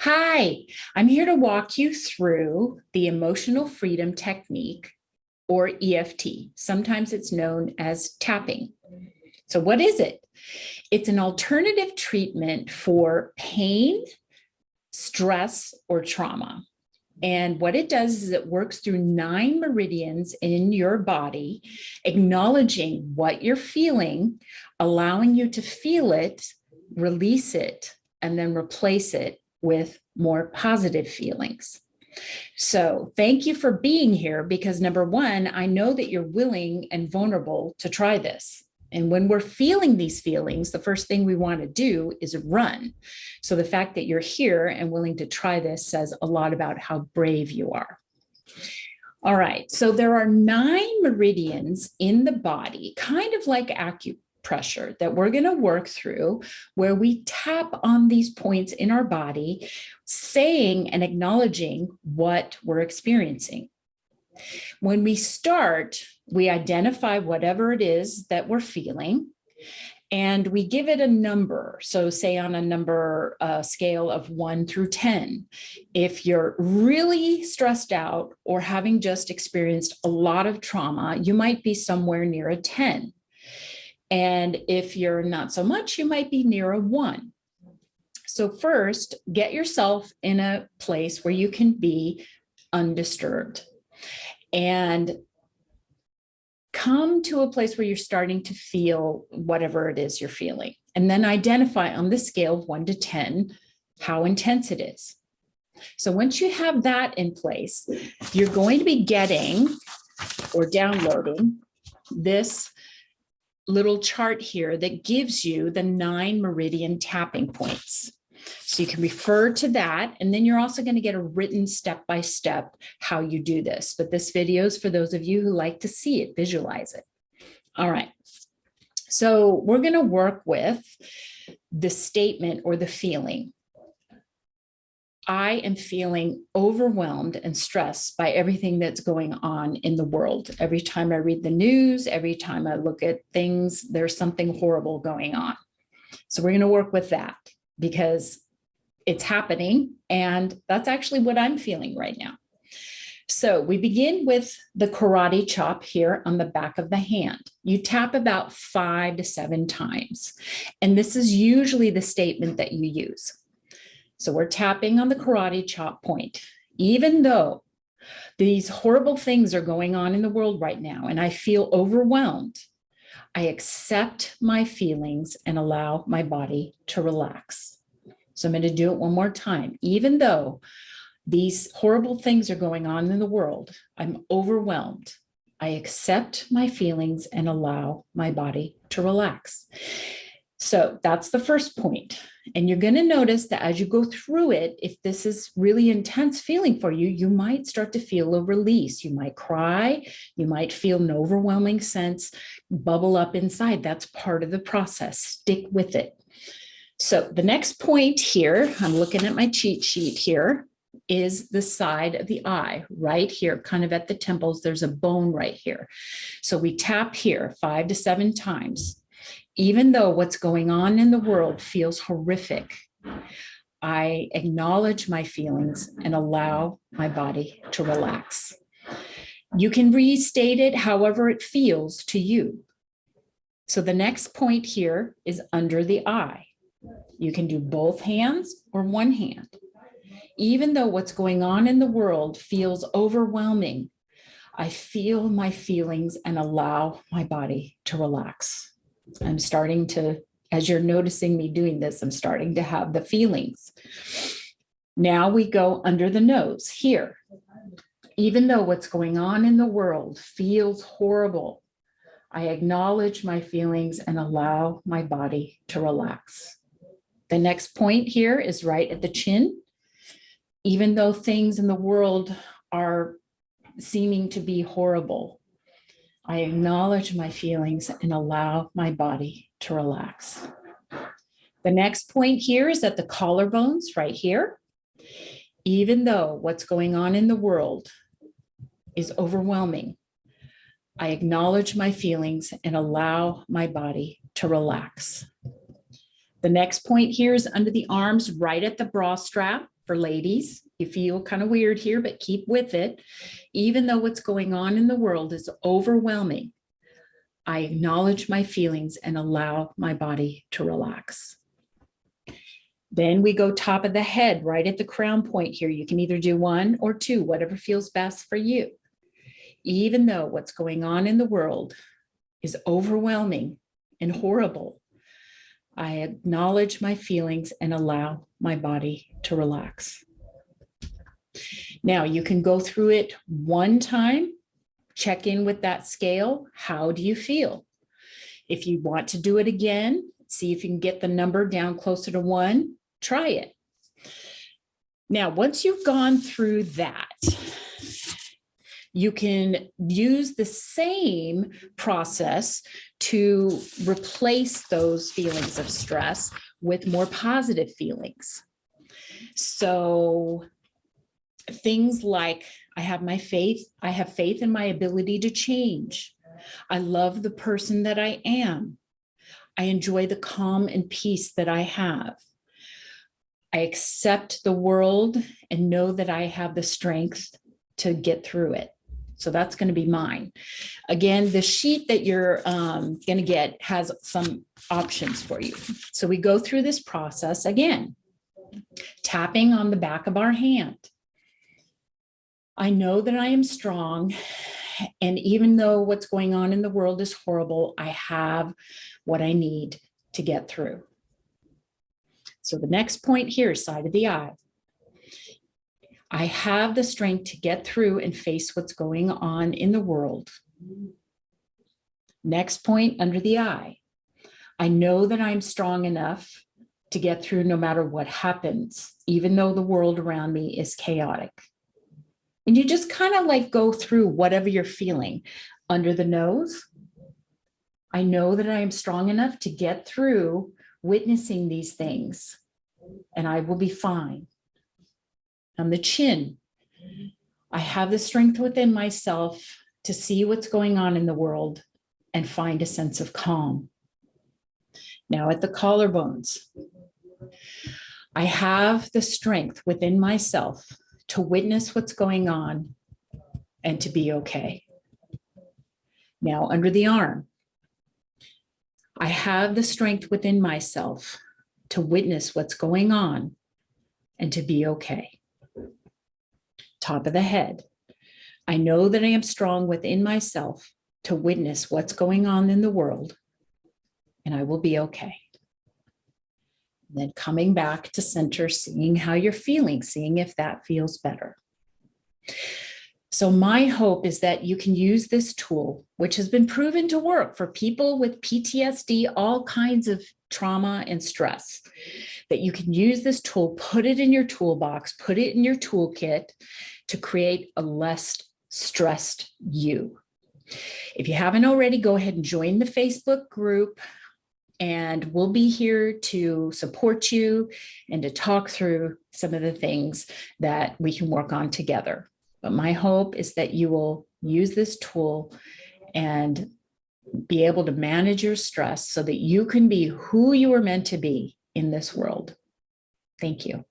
Hi, I'm here to walk you through the emotional freedom technique, or EFT. Sometimes it's known as tapping. So what is it? It's an alternative treatment for pain, stress, or trauma. And what it does is it works through 9 meridians in your body, acknowledging what you're feeling, allowing you to feel it, release it, and then replace it with more positive feelings. So thank you for being here because number one, I know that you're willing and vulnerable to try this. And when we're feeling these feelings, the first thing we want to do is run. So the fact that you're here and willing to try this says a lot about how brave you are. All right, so there are 9 meridians in the body, kind of like acupressure, that we're going to work through, where we tap on these points in our body, saying and acknowledging what we're experiencing. When we start, we identify whatever it is that we're feeling, and we give it a number. So say on a number scale of 1 through 10, if you're really stressed out or having just experienced a lot of trauma, you might be somewhere near a 10. And if you're not so much, you might be near a 1. So first, get yourself in a place where you can be undisturbed and come to a place where you're starting to feel whatever it is you're feeling. And then identify on the scale of 1 to 10 how intense it is. So once you have that in place, you're going to be getting or downloading this little chart here that gives you the 9 meridian tapping points. So you can refer to that, and then you're also going to get a written step-by-step how you do this. But this video is for those of you who like to see it, visualize it. All right. So we're going to work with the statement or the feeling. I am feeling overwhelmed and stressed by everything that's going on in the world. Every time I read the news, every time I look at things, there's something horrible going on. So we're going to work with that because it's happening, and that's actually what I'm feeling right now. So we begin with the karate chop here on the back of the hand. You tap about 5 to 7 times, and this is usually the statement that you use. So we're tapping on the karate chop point. Even though these horrible things are going on in the world right now, and I feel overwhelmed, I accept my feelings and allow my body to relax. So I'm going to do it one more time. Even though these horrible things are going on in the world, I'm overwhelmed. I accept my feelings and allow my body to relax. So that's the first point. And you're going to notice that as you go through it, if this is really intense feeling for you, you might start to feel a release. You might cry. You might feel an overwhelming sense bubble up inside. That's part of the process. Stick with it. So the next point here, I'm looking at my cheat sheet here, is the side of the eye right here, kind of at the temples. There's a bone right here. So we tap here 5 to 7 times. Even though what's going on in the world feels horrific, I acknowledge my feelings and allow my body to relax. You can restate it however it feels to you. So the next point here is under the eye. You can do both hands or one hand. Even though what's going on in the world feels overwhelming, I feel my feelings and allow my body to relax. I'm starting to, as you're noticing me doing this, I'm starting to have the feelings. Now we go under the nose here. Even though what's going on in the world feels horrible, I acknowledge my feelings and allow my body to relax. The next point here is right at the chin. Even though things in the world are seeming to be horrible, I acknowledge my feelings and allow my body to relax. The next point here is at the collarbones right here. Even though what's going on in the world is overwhelming, I acknowledge my feelings and allow my body to relax. The next point here is under the arms, right at the bra strap. for ladies. You feel kind of weird here, but keep with it. Even though what's going on in the world is overwhelming, I acknowledge my feelings and allow my body to relax. Then we go top of the head, right at the crown point here. You can either do 1 or 2, whatever feels best for you. Even though what's going on in the world is overwhelming and horrible, I acknowledge my feelings and allow my body to relax. Now you can go through it 1 time, check in with that scale. How do you feel? If you want to do it again, see if you can get the number down closer to 1, try it. Now, once you've gone through that, you can use the same process to replace those feelings of stress with more positive feelings. So things like, I have faith in my ability to change. I love the person that I am. I enjoy the calm and peace that I have. I accept the world and know that I have the strength to get through it. So that's going to be mine. Again, the sheet that you're going to get has some options for you. So we go through this process again, tapping on the back of our hand. I know that I am strong. And even though what's going on in the world is horrible, I have what I need to get through. So the next point here is side of the eye. I have the strength to get through and face what's going on in the world. Next point, under the eye. I know that I'm strong enough to get through no matter what happens, even though the world around me is chaotic. And you just kind of like go through whatever you're feeling. Under the nose, I know that I am strong enough to get through witnessing these things, and I will be fine. On the chin, I have the strength within myself to see what's going on in the world and find a sense of calm. Now at the collarbones, I have the strength within myself to witness what's going on and to be okay. Now under the arm, I have the strength within myself to witness what's going on and to be okay. Top of the head, I know that I am strong within myself to witness what's going on in the world, and I will be okay. And then coming back to center, seeing how you're feeling, seeing if that feels better. So my hope is that you can use this tool, which has been proven to work for people with PTSD, all kinds of trauma and stress, that you can use this tool, put it in your toolbox, put it in your toolkit to create a less stressed you. If you haven't already, go ahead and join the Facebook group, and we'll be here to support you and to talk through some of the things that we can work on together. But my hope is that you will use this tool and be able to manage your stress so that you can be who you were meant to be in this world. Thank you.